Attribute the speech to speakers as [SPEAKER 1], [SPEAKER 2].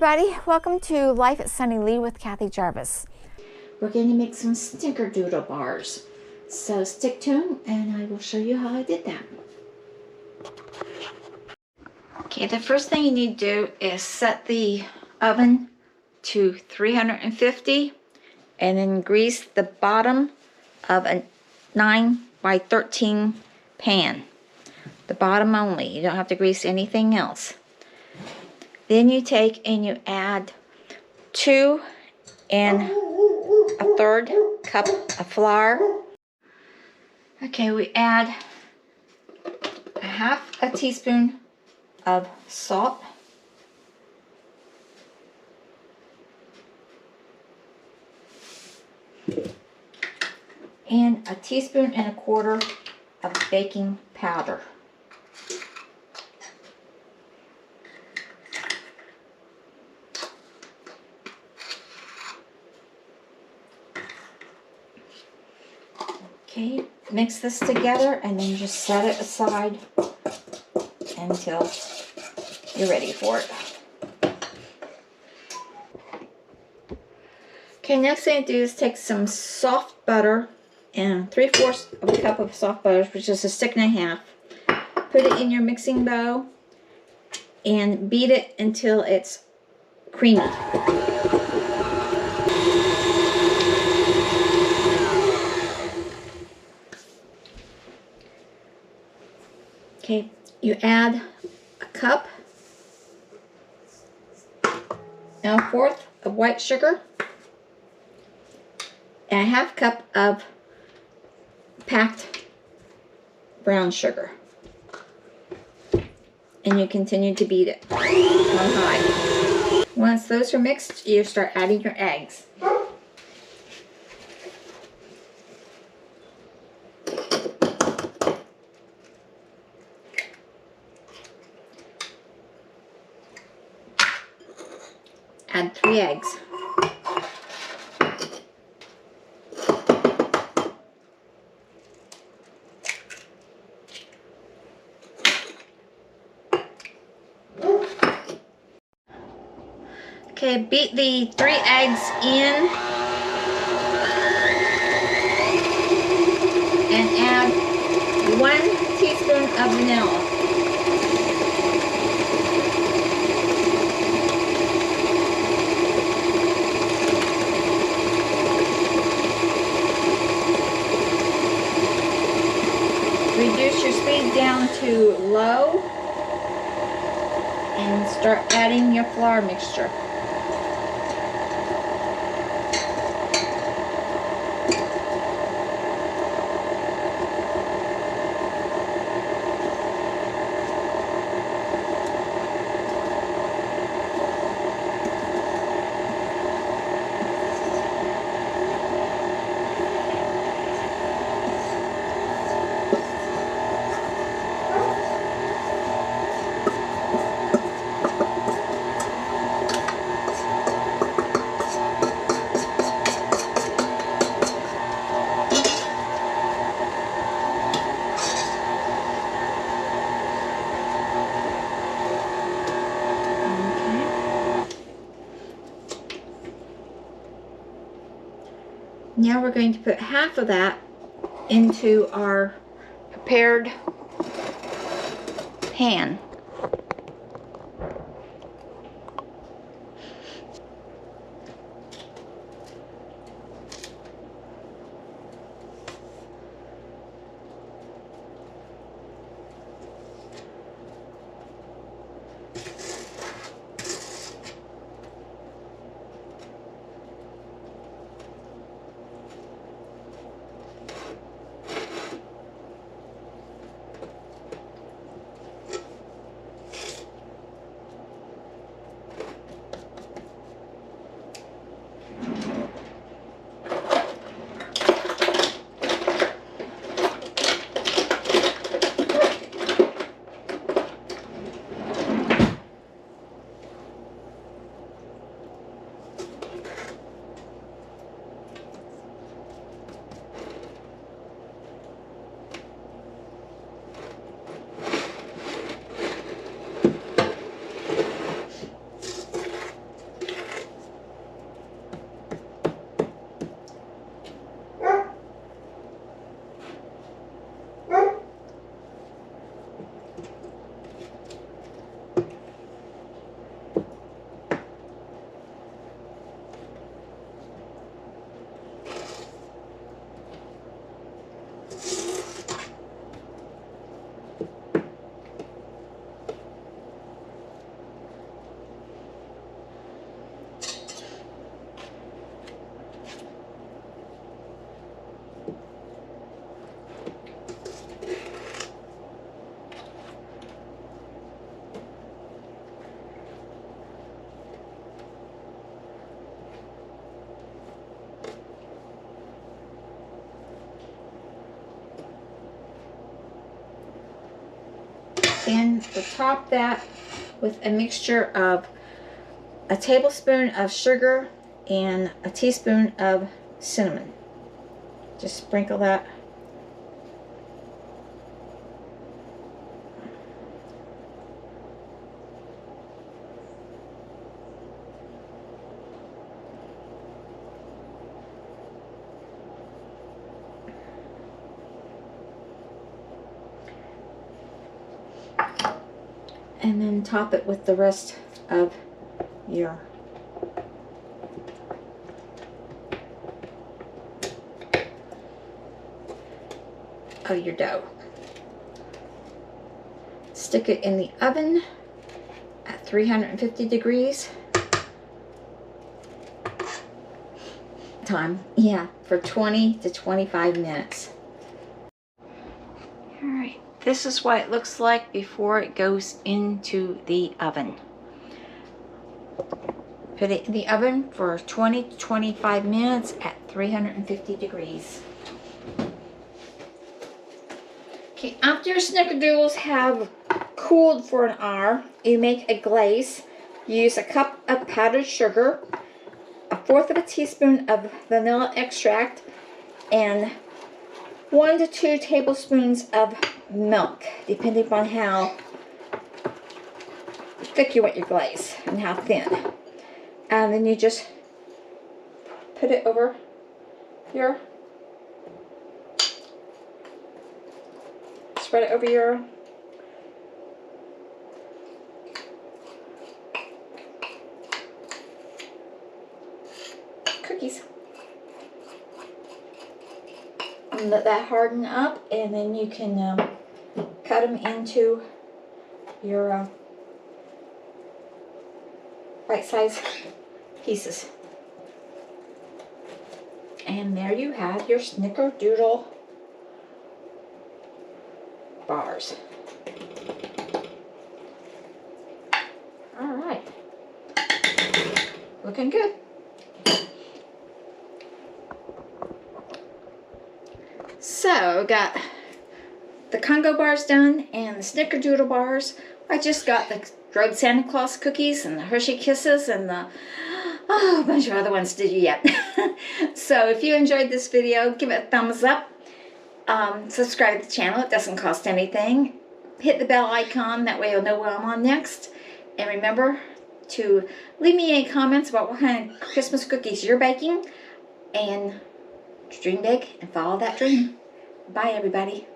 [SPEAKER 1] everybody, welcome to Life at Sunny Lee with Kathy Jarvis. We're going to make some Snickerdoodle bars. So stick tuned and I will show you how I did that. Okay, the first thing you need to do is set the oven to 350 and then grease the bottom of a 9 by 13 pan. The bottom only, you don't have to grease anything else. Then you take and you add 2 1/3 cup of flour. Okay, we add a 1/2 teaspoon of salt. And a 1.25 teaspoons of baking powder. Okay, mix this together and then just set it aside until you're ready for it. Okay, next thing to do is take some soft butter and 3/4 of a cup of soft butter, which is a stick and a half. Put it in your mixing bowl and beat it until it's creamy. Okay, you add a cup and 1/4 of white sugar and a 1/2 cup of packed brown sugar. And you continue to beat it on high. Once those are mixed, you start adding your eggs. Add 3 eggs. Okay, beat the 3 eggs in and add 1 teaspoon of vanilla. Reduce your speed down to low and start adding your flour mixture. Now we're going to put 1/2 of that into our prepared pan. And we'll top that with a mixture of a tablespoon of sugar and a teaspoon of cinnamon. Just sprinkle that. And then top it with the rest of your dough. Stick it in the oven at 350 degrees. For 20 to 25 minutes. Alright, this is what it looks like before it goes into the oven. Put it in the oven for 20 to 25 minutes at 350 degrees. Okay, after your snickerdoodles have cooled for an hour, you make a glaze. Use a cup of powdered sugar, 1/4 of a teaspoon of vanilla extract, and 1 to 2 tablespoons of milk, depending upon how thick you want your glaze and how thin. And then you just put it over your, spread it over your cookies. And let that harden up, and then you can cut them into your bite-sized pieces. And there you have your Snickerdoodle bars. All right, looking good. So, got the Congo bars done and the Snickerdoodle bars. I just got the Road Santa Claus cookies and the Hershey Kisses and the a bunch of other ones to do yet. So, if you enjoyed this video, give it a thumbs up. Subscribe to the channel. It doesn't cost anything. Hit the bell icon. That way you'll know when I'm on next. And remember to leave me any comments about what kind of Christmas cookies you're baking. And dream big and follow that dream. Bye, everybody.